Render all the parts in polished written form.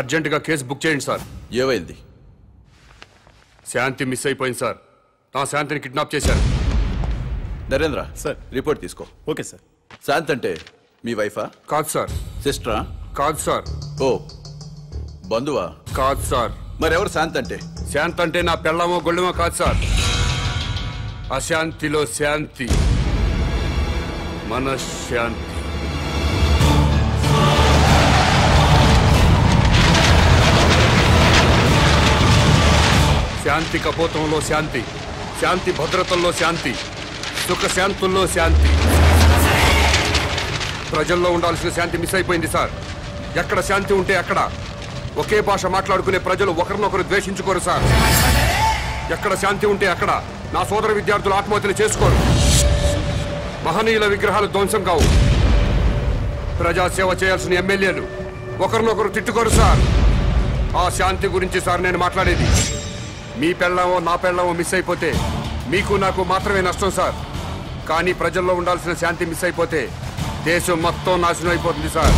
అర్జెంటుగా case book చేయండి sir. ఏమైంది? శాంతి మిస్ అయిపోయింది సార్. నా శాంతిని కిడ్నాప్ చేశారు. నరేంద్ర సార్ రిపోర్ట్ తీసుకో. Okay sir. శాంత్ అంటే మీ వైఫా? కాదు సార్. సిస్టరా? కాదు సార్. ఓ బంధువా? కాదు సార్. మరెవరు శాంత్ అంటే? శాంతి అంటే నా పెళ్ళమో గొళ్ళమో కాదు సార్. అశాంతిలో శాంతి, మనశ్శాంతి. శాంతి కపోతంలో శాంతి, శాంతి భద్రతల్లో శాంతి, సుఖశాంతుల్లో శాంతి. ప్రజల్లో ఉండాల్సిన శాంతి మిస్ అయిపోయింది సార్. ఎక్కడ శాంతి ఉంటే అక్కడ ఒకే భాష మాట్లాడుకునే ప్రజలు ఒకరినొకరు ద్వేషించుకోరు సార్. ఎక్కడ శాంతి ఉంటే అక్కడ నా సోదర విద్యార్థులు ఆత్మహత్యలు చేసుకోరు. మహనీయుల విగ్రహాలు ధ్వంసం కావు. ప్రజాసేవ చేయాల్సిన ఎమ్మెల్యేలు ఒకరినొకరు తిట్టుకోరు సార్. ఆ శాంతి గురించి సార్ నేను మాట్లాడేది. మీ పెళ్ళామో నా పెళ్ళామో మిస్ అయిపోతే మీకు నాకు మాత్రమే నష్టం సార్. కానీ ప్రజల్లో ఉండాల్సిన శాంతి మిస్ అయిపోతే దేశం మొత్తం నాశనం అయిపోతుంది సార్.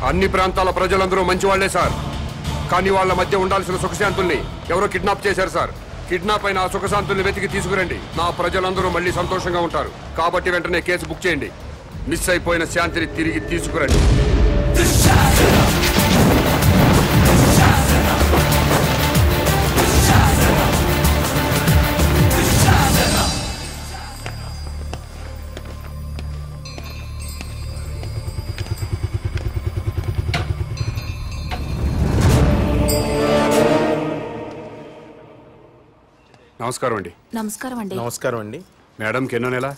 అన్ని ప్రాంతాల ప్రజలందరూ మంచివాళ్లే సార్. కానీ వాళ్ళ మధ్య ఉండాల్సిన సుఖశాంతుల్ని ఎవరో కిడ్నాప్ చేశారు సార్. కిడ్నాప్ అయిన ఆ సుఖశాంతుల్ని వెతికి తీసుకురండి. నా ప్రజలందరూ మళ్ళీ సంతోషంగా ఉంటారు. కాబట్టి వెంటనే కేసు బుక్ చేయండి. మిస్ అయిపోయిన శాంతిని తిరిగి తీసుకురండి. నమస్కారం అండి. నమస్కారం అండి. నమస్కారం అండి. మేడంకి ఎన్నో నెల?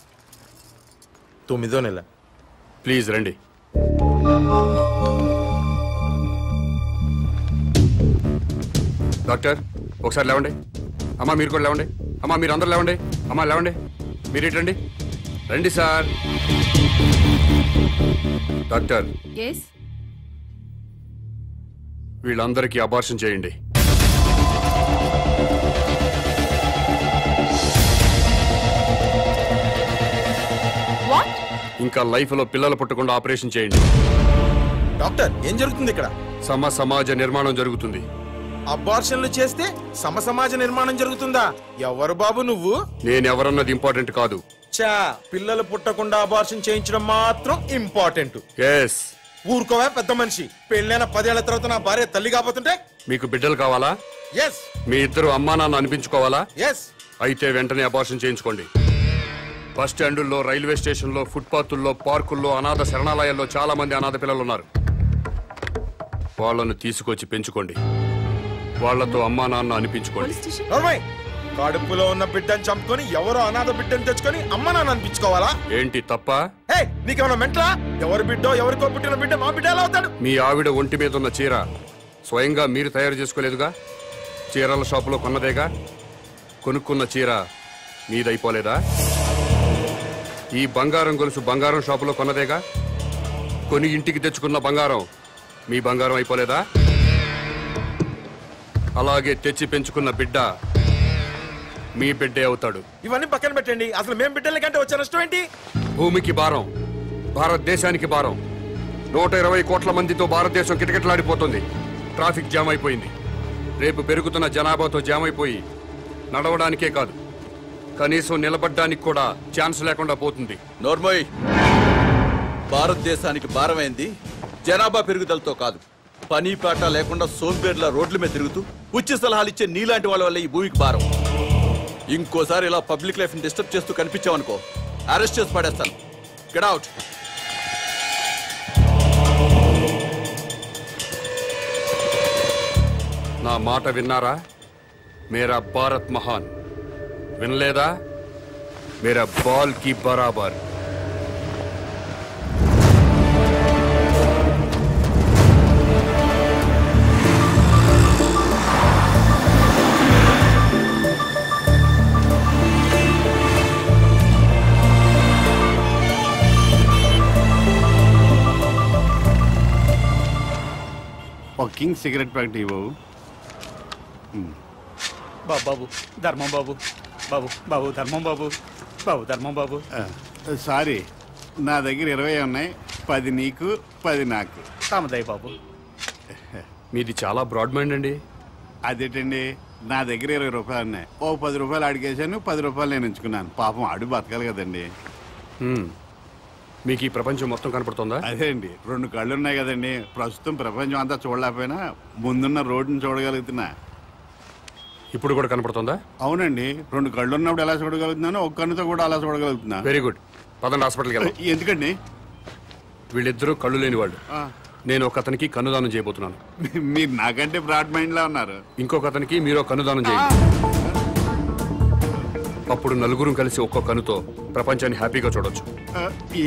9వ నెల. ప్లీజ్ రండి. డాక్టర్ ఒకసారి లేవండి. అమ్మా మీరు కూడా లేవండి. అమ్మా మీరు అందరు లేవండి. అమ్మా లేవండి. మీరు ఇటు రండి. రండి సార్. డాక్టర్ వీళ్ళందరికీ అబార్షన్ చేయండి. ఇంకా లైఫ్ లో పిల్లలు పుట్టకుండా ఆపరేషన్ చేయండి. డాక్టర్ ఏం జరుగుతుంది ఇక్కడ? సమాజ నిర్మాణం జరుగుతుంది. అబార్షన్లు చేస్తే సమాజ నిర్మాణం జరుగుతుందా? ఎవరు బాబు నువ్వు? నేనెవరన్నది ఇంపార్టెంట్ కాదు. చా పిల్లలు పుట్టకుండా అబార్షన్ చేయించడం మాత్రం ఇంపార్టెంట్. ఎస్. ఊరుకోవా పెద్ద మనిషి. పెళ్ళైన 10 ఏళ్ల తర్వాత నా భార్య తల్లి కాబోతుంటే? మీకు బిడ్డలు కావాలా? ఎస్. మీ ఇద్దరు అమ్మా నాన్న అనిపించుకోవాలా? ఎస్. అయితే వెంటనే అబార్షన్ చేయించుకోండి. బస్ స్టాండుల్లో, రైల్వే స్టేషన్లో, ఫుట్పాత్ల్లో, పార్కుల్లో, అనాథ శరణాలయాల్లో చాలా మంది అనాథ పిల్లలు ఉన్నారు. వాళ్ళను తీసుకొచ్చి పెంచుకోండి. వాళ్లతో అమ్మా నాన్న అనిపించుకోండి. కడుపులో ఉన్న బిడ్డను చంపుకొని ఎవరో అనాథ బిడ్డను తెచ్చుకొని అమ్మ నాన్న అనిపించుకోవాలా? ఏంటి తప్ప? నీకేమన్నా మెంటలా? ఎవరి బిడ్డో ఎవరికో పుట్టిన బిడ్డ మా బిడ్డ ఎలా అవుతాడు? మీ ఆవిడ ఒంటి మీద ఉన్న చీర స్వయంగా మీరు తయారు చేసుకోలేదుగా? చీరల షాపులో కొన్నదేగా? కొనుక్కున్న చీర మీదైపోలేదా? ఈ బంగారం గొలుసు బంగారం షాపులో కొన్నదేగా? కొని ఇంటికి తెచ్చుకున్న బంగారం మీ బంగారం అయిపోలేదా? అలాగే తెచ్చి పెంచుకున్న బిడ్డ మీ బిడ్డే అవుతాడు. ఇవన్నీ పక్కన పెట్టండి. అసలు మేం బిడ్డల కంటే వచ్చే నష్టం ఏంటి? భూమికి భారం, భారతదేశానికి భారం. 120 కోట్ల మందితో భారతదేశం కిటకిటలాడిపోతుంది. ట్రాఫిక్ జామ్ అయిపోయింది. రేపు పెరుగుతున్న జనాభాతో జామ్ అయిపోయి నడవడానికే కాదు, కనీసం నిలబడ్డానికి కూడా ఛాన్స్ లేకుండా పోతుంది. నోర్మోయ్, భారతదేశానికి భారమైంది జనాభా పెరుగుదలతో కాదు, పని పాట లేకుండా సోంబేర్ల రోడ్ల మీద తిరుగుతూ ఉచిత సలహాలు ఇచ్చే నీలాంటి వాళ్ళ వల్ల ఈ భూమికి భారం. ఇంకోసారి ఇలా పబ్లిక్ లైఫ్ ని డిస్టర్బ్ చేస్తూ కనిపించావనుకో, అరెస్ట్ చేసి పడేస్తాను. Get out. నా మాట విన్నారా? మేరా భారత్ మహాన్. వినలేదా? మేరా బాల్ కి బరాబర్. ఒక కింగ్ సిగరెట్ ప్యాకెట్ ఇవ్వవు. బాబు ధర్మం బాబు, బాబు బాబు ధర్మం బాబు, బాబు ధర్మం బాబు. సారీ, నా దగ్గర 20 ఉన్నాయి. 10 నీకు, 10 నాకు. కామదయ్య బాబు. మీది చాలా బ్రాడ్ మైండ్ అండి. అదేంటండి, నా దగ్గర 20 రూపాయలు ఉన్నాయి. ఓ 10 రూపాయలు అడిగేశాను, 10 రూపాయలు నేను ఉంచుకున్నాను. పాపం ఆడు బతకాలి కదండి. మీకు ఈ ప్రపంచం మొత్తం కనపడుతుందా? అదే అండి, 2 కళ్ళు ఉన్నాయి కదండి. ప్రస్తుతం ప్రపంచం అంతా చూడలేకపోయినా ముందున్న రోడ్డుని చూడగలుగుతున్నా. ఇప్పుడు కూడా కనపడుతుందా? అవునండి, 2 కళ్ళు ఉన్నప్పుడు ఎలా చూడగలుగుతున్నానో ఒక కన్నుతో కూడా అలా చూడగలుగుతున్నా. Very good. పదండి హాస్పిటల్కి వెళ్దాం. ఎందుకండి? వీళ్ళిద్దరూ కళ్ళు లేని వాళ్ళు. నేను ఒక అతనికి కన్నుదానం చేయబోతున్నాను. మీరు నాకంటే బ్రాడ్ మైండ్ లా ఉన్నారు. ఇంకొక అతనికి మీరు కన్నుదానం చేయండి. అప్పుడు నలుగురు కలిసి ఒక్కో కన్నుతో ప్రపంచాన్ని హ్యాపీగా చూడొచ్చు.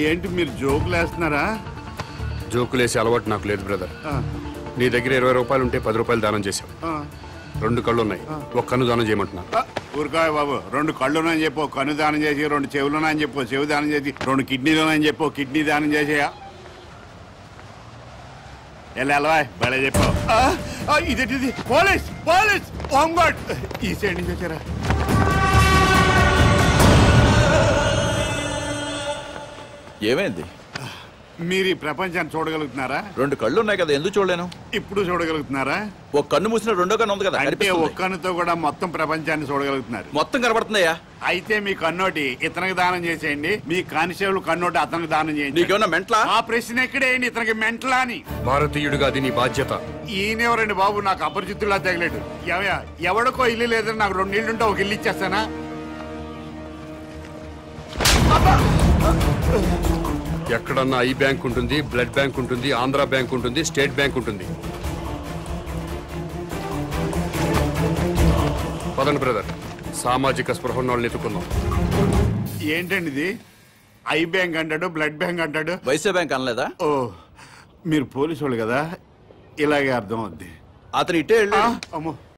ఏంటి మీరు జోకులు వేస్తున్నారా? జోకులేసే అలవాటు నాకు లేదు బ్రదర్. నీ దగ్గర 20 రూపాయలు ఉంటే 10 రూపాయలు దానం చేశావు. 2 కళ్ళు ఉన్నాయి, ఒక కన్ను దానం చేయమంటున్నా. ఊరుకోయ్ బాబు, 2 కళ్ళున్నాయని చెప్పు కన్ను దానం చేసి, 2 చెవులున్నాయని చెప్పు చెవు దానం చేసి, 2 కిడ్నీలున్నాయని చెప్పు కిడ్నీ దానం చేసేయా. ఎలా బలే చెప్పావు. ఇదేంటిది? పోలీస్ పోలీస్ హోంగార్డ్ ఈ సైడ్ నుంచి వచ్చారా? ఏమైంది? మీరు ఈ ప్రపంచాన్ని చూడగలుగుతున్నారా? 2 కళ్ళు ఉన్నాయి కదా, ఎందుకు చూడలేను? ఇప్పుడు చూడగలుగుతున్నారా? ఒక కన్ను మూసిన రెండో కన్ను ఉంది కదా, అంటే కనిపిస్తుంది. ఒక్క కన్నుతో కూడా మొత్తం ప్రపంచాన్ని చూడగలుగుతున్నారు. మొత్తం కనబడుతుందయ్యా. అయితే మీ కన్నోటి ఇతనికి దానం చేసేయండి, మీ కానిస్టేబుల్ కన్నోటి అతనికి దానం చేయండి. నీకేమన్నా మెంట్లా? ఆ ప్రశ్న ఎక్కడేయండి, ఇతనికి మెంటలా అని. భారతీయుడిగా అది నీ బాధ్యత. ఈయనెవరండి బాబు, నాకు అపరిచితుల్లా తగిలేడు. ఎవడికో ఇల్లు లేదని నాకు 2 ఇళ్ళుంటే ఒక ఇల్లు ఇచ్చేస్తానా? ఎక్కడన్నా ఐ బ్యాంక్ ఉంటుంది, బ్లడ్ బ్యాంక్ ఉంటుంది, ఆంధ్ర బ్యాంక్ ఉంటుంది, స్టేట్ బ్యాంక్ ఉంటుంది. పదండి బ్రదర్, సామాజిక స్పృహ ఉన్న వాళ్ళని ఎత్తుకుందాం. ఏంటండి ఇది? ఐ బ్యాంక్ అంటాడు, బ్లడ్ బ్యాంక్ అంటాడు. వైశ్య బ్యాంక్ అనలేదా? ఓ, మీరు పోలీసు వాళ్ళు కదా, ఇలాగే అర్థం అవుద్ది. అతను ఇటే వెళ్ళి అమ్మో